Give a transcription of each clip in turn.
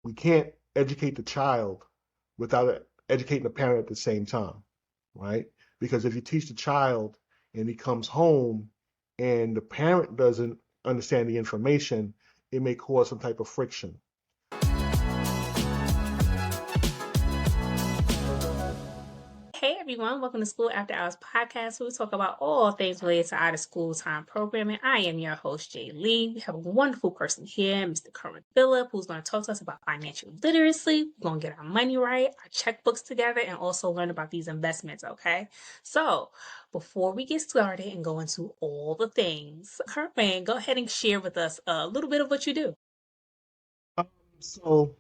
We can't educate the child without educating the parent at the same time, right? Because if you teach the child and he comes home and the parent doesn't understand the information, it may cause some type of friction. Hey everyone, welcome to School After Hours podcast, where we talk about all things related to out of school time programming. I am your host, Jaylee. We have a wonderful person here, Mr. Kerwyn Phillip, who's going to talk to us about financial literacy. We're going to get our money right, our checkbooks together, and also learn about these investments, okay? So, before we get started and go into all the things, Kerwyn, go ahead and share with us a little bit of what you do. Um, so,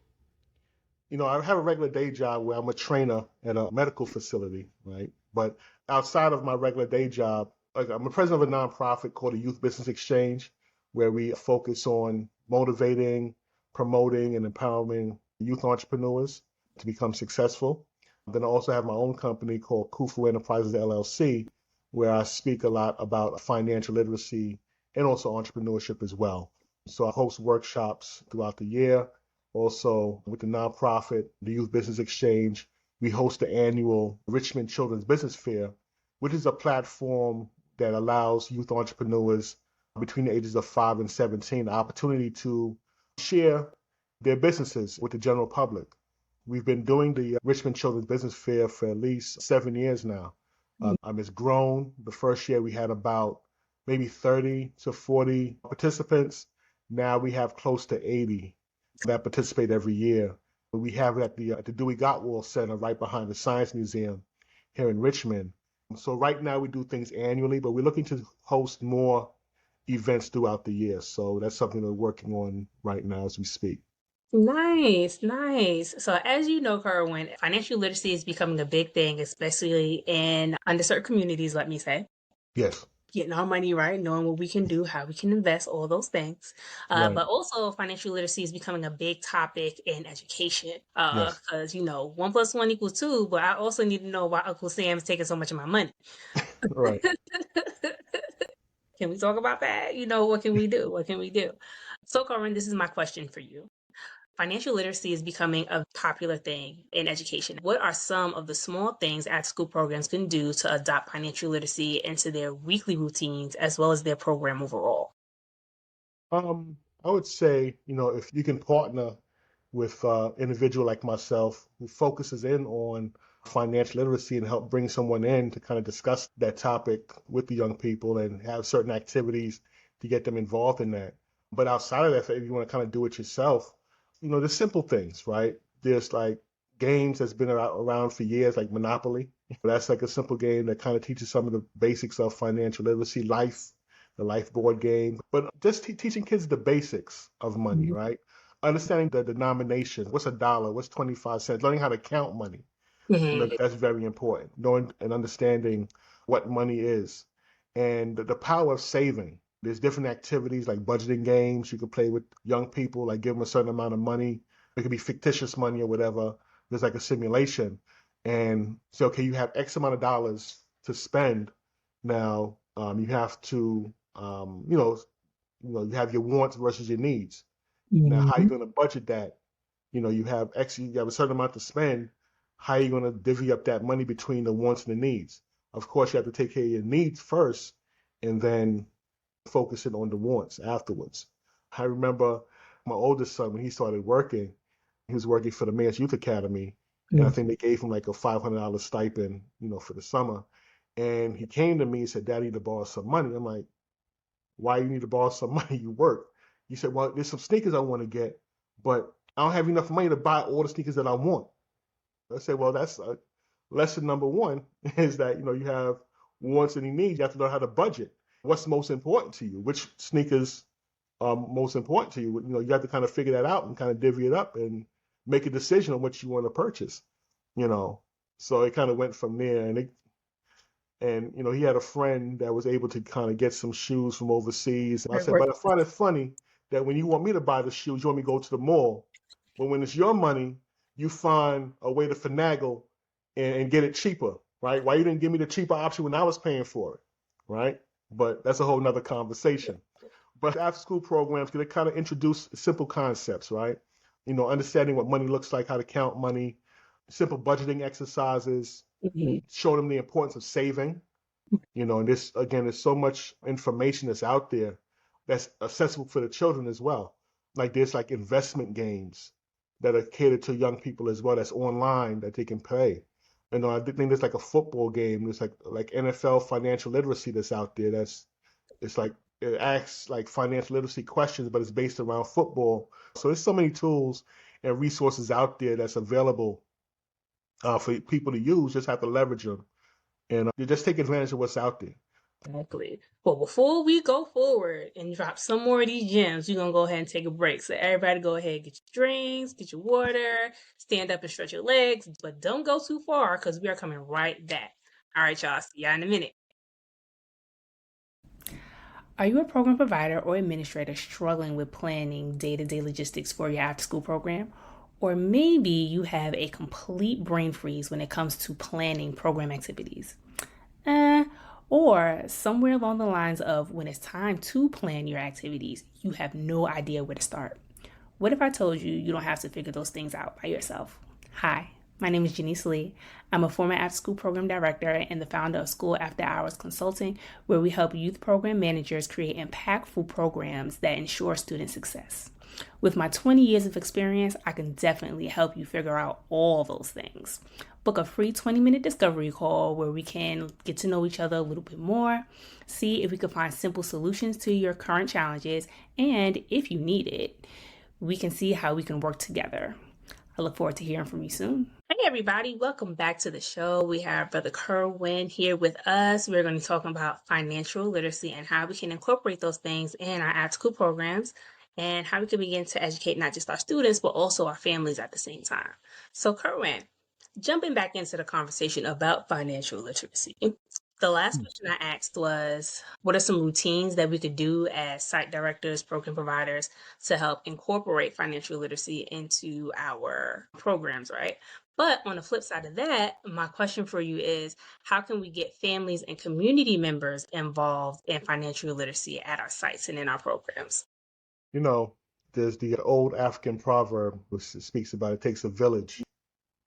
I have a regular day job where I'm a trainer at a medical facility, right? But outside of my regular day job, like I'm the president of a nonprofit called the Youth Business Exchange, where we focus on motivating, promoting, and empowering youth entrepreneurs to become successful. Then I also have my own company called Kufu Enterprises LLC, where I speak a lot about financial literacy and also entrepreneurship as well. So I host workshops throughout the year. Also, with the nonprofit, the Youth Business Exchange, we host the annual Richmond Children's Business Fair, which is a platform that allows youth entrepreneurs between the ages of 5 and 17 the opportunity to share their businesses with the general public. We've been doing the Richmond Children's Business Fair for at least 7 years now. It's grown. The first year we had about maybe 30 to 40 participants. Now we have close to 80 that participate every year. We have it at the Dewey Gottwald Center right behind the Science Museum here in Richmond. So right now we do things annually, but we're looking to host more events throughout the year. So that's something we're working on right now as we speak. Nice, nice. So, as you know, Kerwin, financial literacy is becoming a big thing, especially in underserved communities, let me say. Yes, Getting our money right, knowing what we can do, how we can invest, all those things. right. But also, financial literacy is becoming a big topic in education. Yes, Because, one plus one equals two, but I also need to know why Uncle Sam is taking so much of my money. right. Can we talk about that? What can we do? What can we do? So, Kerwin, this is my question for you. Financial literacy is becoming a popular thing in education. What are some of the small things after school programs can do to adopt financial literacy into their weekly routines as well as their program overall? I would say, if you can partner with an individual like myself who focuses in on financial literacy and help bring someone in to kind of discuss that topic with the young people and have certain activities to get them involved in that. But outside of that, if you want to kind of do it yourself, the simple things, right? There's like games that's been around for years, like Monopoly. That's like a simple game that kind of teaches some of the basics of financial literacy, the life board game, but just teaching kids the basics of money, Mhm. right? Understanding the denomination, what's a dollar, what's 25 cents, learning how to count money. Mhm. That's very important. Knowing and understanding what money is and the power of saving. There's different activities like budgeting games you can play with young people, like give them a certain amount of money. It could be fictitious money or whatever. There's like a simulation and say, okay, you have X amount of dollars to spend. Now, you have to, you have your wants versus your needs. Now, how are you Mhm. going to budget that? You have a certain amount to spend. How are you going to divvy up that money between the wants and the needs? Of course, you have to take care of your needs first and then focusing on the wants afterwards. I remember my oldest son, when he started working, he was working for the Mayor's Youth Academy, and I Mhm. think they gave him like a $500 stipend, for the summer. And he came to me and said, "Daddy, to borrow some money." I'm like, "Why you need to borrow some money? You work." He said, "Well, there's some sneakers I want to get, but I don't have enough money to buy all the sneakers that I want." I said, "Well, that's lesson number one is that you have wants and needs. You have to learn how to budget. What's most important to you? Which sneakers are most important to you? You have to kind of figure that out and kind of divvy it up and make a decision on what you want to purchase. You know, so it kind of went from there, and he had a friend that was able to kind of get some shoes from overseas. I Great said, work. but I find it funny that when you want me to buy the shoes, you want me to go to the mall, but when it's your money, you find a way to finagle and get it cheaper, right? Why you didn't give me the cheaper option when I was paying for it, right? But that's a whole nother conversation. But after school programs, they kind of introduce simple concepts, right? understanding what money looks like, how to count money, simple budgeting exercises, show them the importance of saving. And this, again, there's so much information that's out there that's accessible for the children as well. Like there's like investment games that are catered to young people as well, that's online that they can play. I think there's like a football game, there's like NFL financial literacy that's out there. It's like it asks like financial literacy questions, but it's based around football. So there's so many tools and resources out there that's available for people to use. Just have to leverage them, and you just take advantage of what's out there. Exactly. Well, before we go forward and drop some more of these gems, we're going to go ahead and take a break. So everybody go ahead, get your drinks, get your water, stand up and stretch your legs, but don't go too far because we are coming right back. All right, y'all. See y'all in a minute. Are you a program provider or administrator struggling with planning day-to-day logistics for your after-school program? Or maybe you have a complete brain freeze when it comes to planning program activities. Or somewhere along the lines of when it's time to plan your activities, you have no idea where to start. What if I told you you don't have to figure those things out by yourself? Hi, my name is Janice Lee. I'm a former after-school program director and the founder of School After Hours Consulting, where we help youth program managers create impactful programs that ensure student success. With my 20 years of experience, I can definitely help you figure out all those things. Book a free 20-minute discovery call where we can get to know each other a little bit more, see if we can find simple solutions to your current challenges, and if you need it, we can see how we can work together. I look forward to hearing from you soon. Hey everybody, welcome back to the show. We have Brother Kerwyn here with us. We're going to be talking about financial literacy and how we can incorporate those things in our after-school programs and how we can begin to educate not just our students, but also our families at the same time. So Kerwyn, jumping back into the conversation about financial literacy, the last question I asked was, what are some routines that we could do as site directors, program providers to help incorporate financial literacy into our programs, right? But on the flip side of that, my question for you is, how can we get families and community members involved in financial literacy at our sites and in our programs? There's the old African proverb which speaks about it takes a village,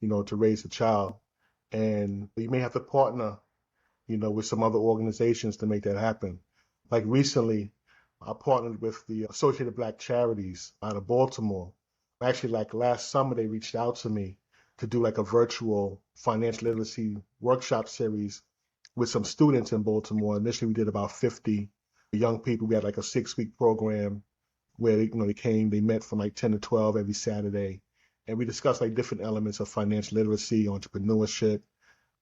to raise a child. And you may have to partner, with some other organizations to make that happen. Like recently, I partnered with the Associated Black Charities out of Baltimore. Actually, like last summer, they reached out to me to do like a virtual financial literacy workshop series with some students in Baltimore. Initially, we did about 50 young people. We had like a 6-week program where they met from like 10 to 12 every Saturday. And we discussed like different elements of financial literacy, entrepreneurship,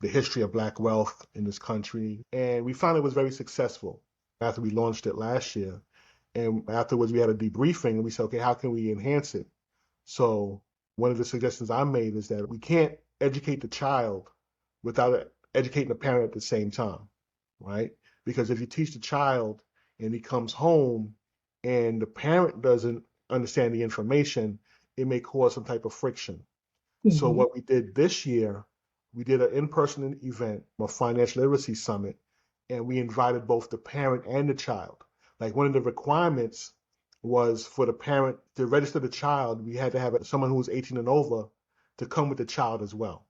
the history of Black wealth in this country. And we found it was very successful after we launched it last year. And afterwards, we had a debriefing and we said, okay, how can we enhance it? So one of the suggestions I made is that we can't educate the child without educating the parent at the same time, right? Because if you teach the child and he comes home and the parent doesn't understand the information, it may cause some type of friction. So what we did this year, we did an in-person event, a financial literacy summit, and we invited both the parent and the child. Like one of the requirements was for the parent to register the child, we had to have someone who was 18 and over to come with the child as well,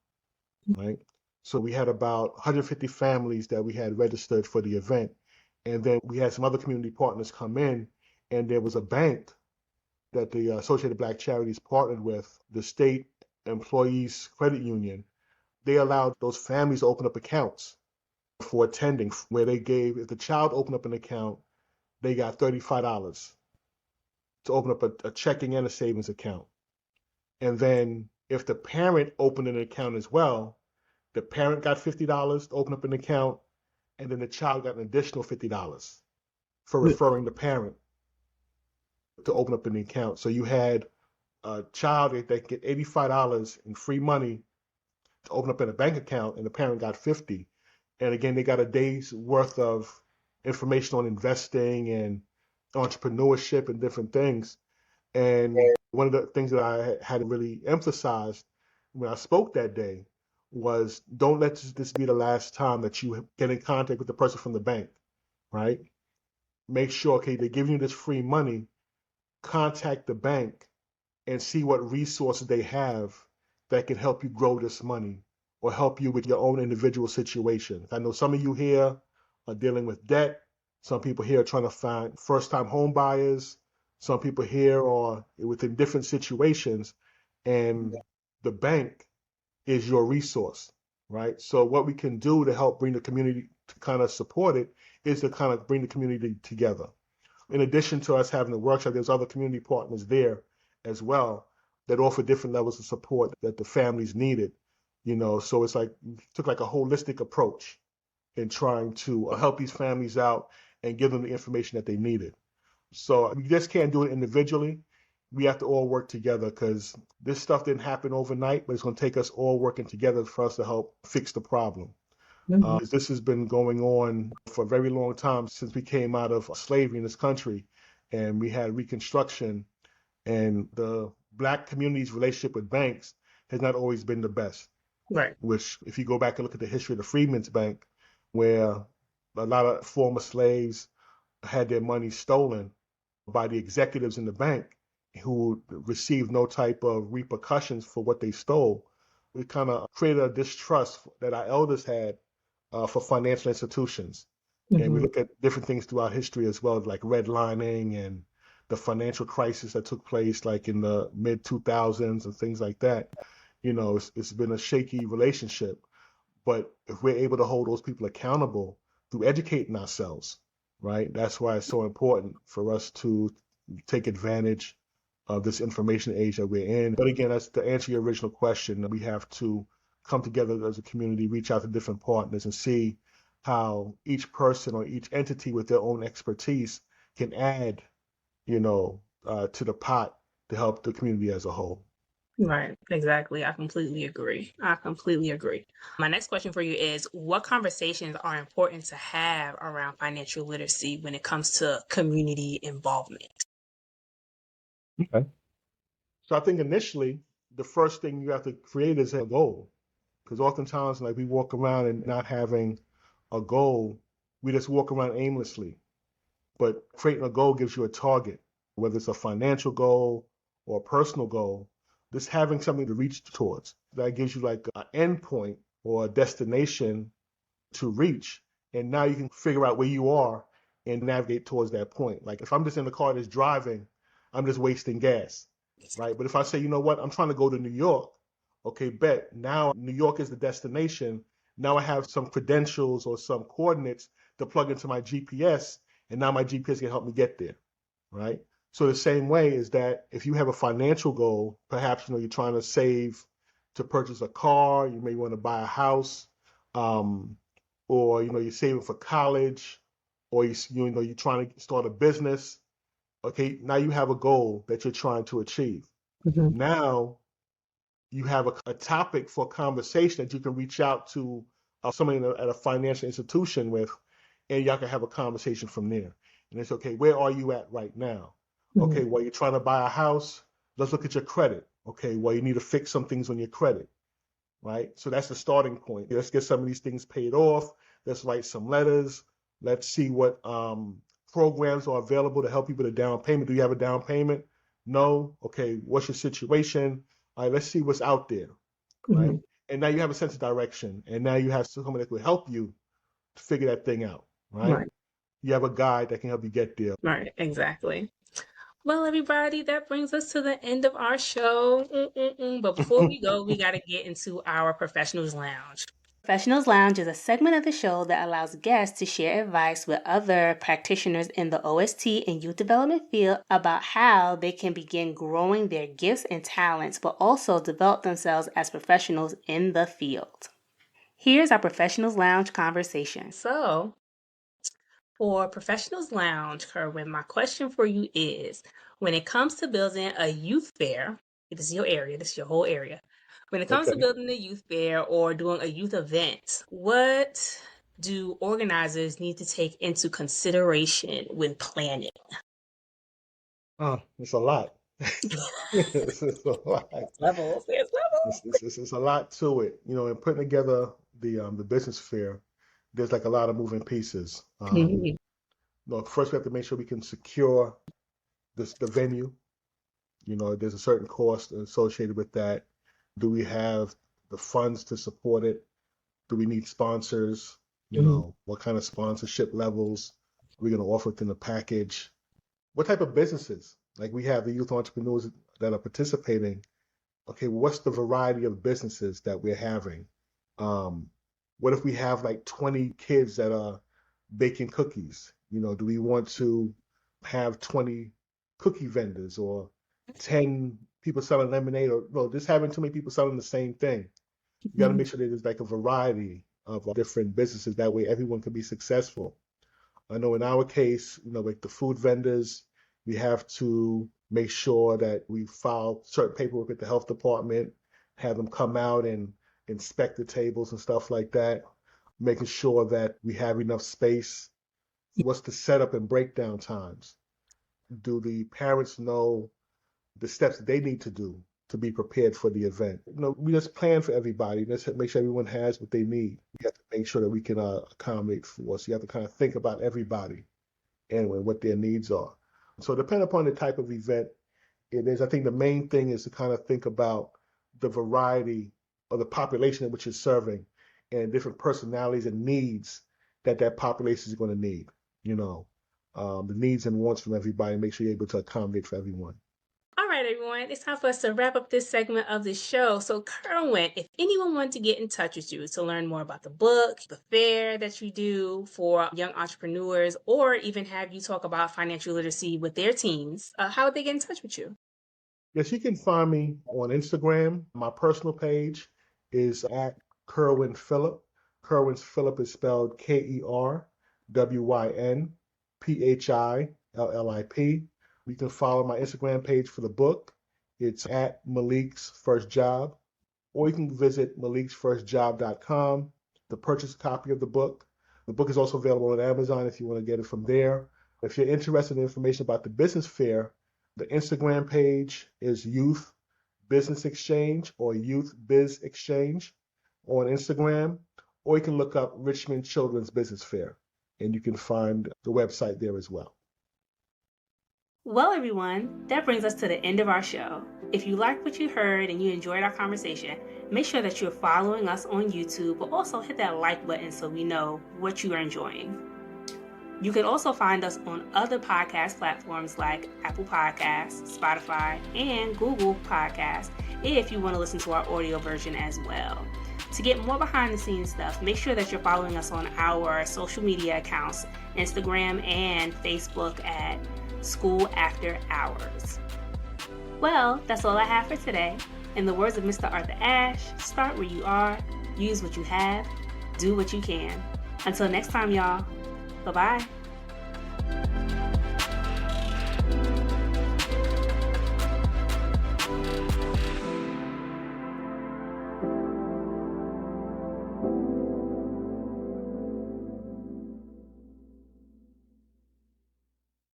right? So we had about 150 families that we had registered for the event. And then we had some other community partners come in, and there was a bank that the Associated Black Charities partnered with, the State Employees Credit Union. They allowed those families to open up accounts for attending, where they gave, if the child opened up an account, they got $35 to open up a checking and a savings account. And then if the parent opened an account as well, the parent got $50 to open up an account, and then the child got an additional $50 for referring the parent to open up an account. So you had a child that get $85 in free money to open up in a bank account, and the parent got 50. And again, they got a day's worth of information on investing and entrepreneurship and different things. And one of the things that I had really emphasized when I spoke that day was, don't let this be the last time that you get in contact with the person from the bank, right? Make sure, okay, they're giving you this free money, contact the bank and see what resources they have that can help you grow this money or help you with your own individual situation. I know some of you here are dealing with debt. Some people here are trying to find first-time home buyers. Some people here are within different situations, and the bank is your resource, right? So what we can do to help bring the community to kind of support it is to kind of bring the community together. In addition to us having the workshop, there's other community partners there as well that offer different levels of support that the families needed. So it's like we took like a holistic approach in trying to help these families out and give them the information that they needed. So we just can't do it individually. We have to all work together because this stuff didn't happen overnight, but it's going to take us all working together for us to help fix the problem. This has been going on for a very long time since we came out of slavery in this country and we had Reconstruction, and the Black community's relationship with banks has not always been the best. Right. Which, if you go back and look at the history of the Freedmen's Bank, where a lot of former slaves had their money stolen by the executives in the bank who received no type of repercussions for what they stole, it kind of created a distrust that our elders had for financial institutions. And we look at different things throughout history as well, like redlining and the financial crisis that took place like in the mid 2000s and things like that. It's been a shaky relationship. But if we're able to hold those people accountable through educating ourselves, right, that's why it's so important for us to take advantage of this information age that we're in. But again, that's to answer your original question. We have to come together as a community, reach out to different partners and see how each person or each entity with their own expertise can add, to the pot to help the community as a whole. Right, exactly. I completely agree. My next question for you is, what conversations are important to have around financial literacy when it comes to community involvement? Okay. So I think initially, the first thing you have to create is a goal. Because oftentimes, like we walk around and not having a goal, we just walk around aimlessly. But creating a goal gives you a target, whether it's a financial goal or a personal goal, just having something to reach towards. That gives you like an end point or a destination to reach. And now you can figure out where you are and navigate towards that point. Like if I'm just in the car that's driving, I'm just wasting gas, right? But if I say, you know what, I'm trying to go to New York, okay, bet. Now New York is the destination. Now I have some credentials or some coordinates to plug into my GPS, and now my GPS can help me get there, right? So the same way is that if you have a financial goal, perhaps you're trying to save to purchase a car, you may want to buy a house, or you're saving for college, or you're trying to start a business. Okay, now you have a goal that you're trying to achieve. Now you have a topic for conversation that you can reach out to somebody at a financial institution with, and y'all can have a conversation from there. And it's okay, where are you at right now? Okay, well, you're trying to buy a house. Let's look at your credit. Okay, well, you need to fix some things on your credit, right? So that's the starting point. Let's get some of these things paid off. Let's write some letters. Let's see what programs are available to help you with a down payment. Do you have a down payment? No. Okay, what's your situation? All right, let's see what's out there, right? And now you have a sense of direction, and now you have someone that will help you to figure that thing out, right? You have a guide that can help you get there. Right, exactly. Well, everybody, that brings us to the end of our show. But before we go, we got to get into our Professionals Lounge. Professionals Lounge is a segment of the show that allows guests to share advice with other practitioners in the OST and youth development field about how they can begin growing their gifts and talents, but also develop themselves as professionals in the field. Here's our Professionals Lounge conversation. So, for Professionals Lounge, Kerwyn, my question for you is, when it comes to building a youth fair, this is your area, this is your whole area. When it comes to building a youth fair or doing a youth event, what do organizers need to take into consideration when planning? It's a lot. It's a lot. Levels, there's levels. It's a lot to it. In putting together the business fair, there's like a lot of moving pieces. First we have to make sure we can secure the venue. There's a certain cost associated with that. Do we have the funds to support it? Do we need sponsors? Mhm. What kind of sponsorship levels are we going to offer within the package? What type of businesses? Like we have the youth entrepreneurs that are participating. Okay, what's the variety of businesses that we're having? Um, what if we have like 20 kids that are baking cookies? Do we want to have 20 cookie vendors or 10 people selling lemonade or no, just having too many people selling the same thing? You got to make sure that there's like a variety of different businesses. That way everyone can be successful. I know in our case, like the food vendors, we have to make sure that we file certain paperwork with the health department, have them come out and inspect the tables and stuff like that, making sure that we have enough space. What's the setup and breakdown times? Do the parents know the steps that they need to do to be prepared for the event? We just plan for everybody. Let's make sure everyone has what they need. We have to make sure that we can accommodate for. So you have to kind of think about everybody and what their needs are. So depending upon the type of event it is, I think the main thing is to kind of think about the variety of the population in which you're serving and different personalities and needs that population is going to need. The needs and wants from everybody, and make sure you're able to accommodate for everyone. All right, everyone, it's time for us to wrap up this segment of the show. So, Kerwyn, if anyone wanted to get in touch with you to learn more about the book, the fair that you do for young entrepreneurs, or even have you talk about financial literacy with their teens, how would they get in touch with you? Yes, you can find me on Instagram. My personal page is at Kerwyn Phillip. Kerwyn Phillip is spelled KerwynPhillip. You can follow my Instagram page for the book. It's at Malik's First Job. Or you can visit maliksfirstjob.com to purchase a copy of the book. The book is also available on Amazon if you want to get it from there. If you're interested in information about the business fair, the Instagram page is Youth Business Exchange or Youth Biz Exchange on Instagram, or you can look up Richmond Children's Business Fair and you can find the website there as well. Well, everyone, that brings us to the end of our show. If you liked what you heard and you enjoyed our conversation, make sure that you're following us on YouTube, but also hit that like button so we know what you are enjoying. You can also find us on other podcast platforms like Apple Podcasts, Spotify, and Google Podcasts if you want to listen to our audio version as well. To get more behind the scenes stuff, make sure that you're following us on our social media accounts, Instagram and Facebook at School After Hours. Well, that's all I have for today. In the words of Mr. Arthur Ashe, start where you are, use what you have, do what you can. Until next time, y'all. Bye-bye.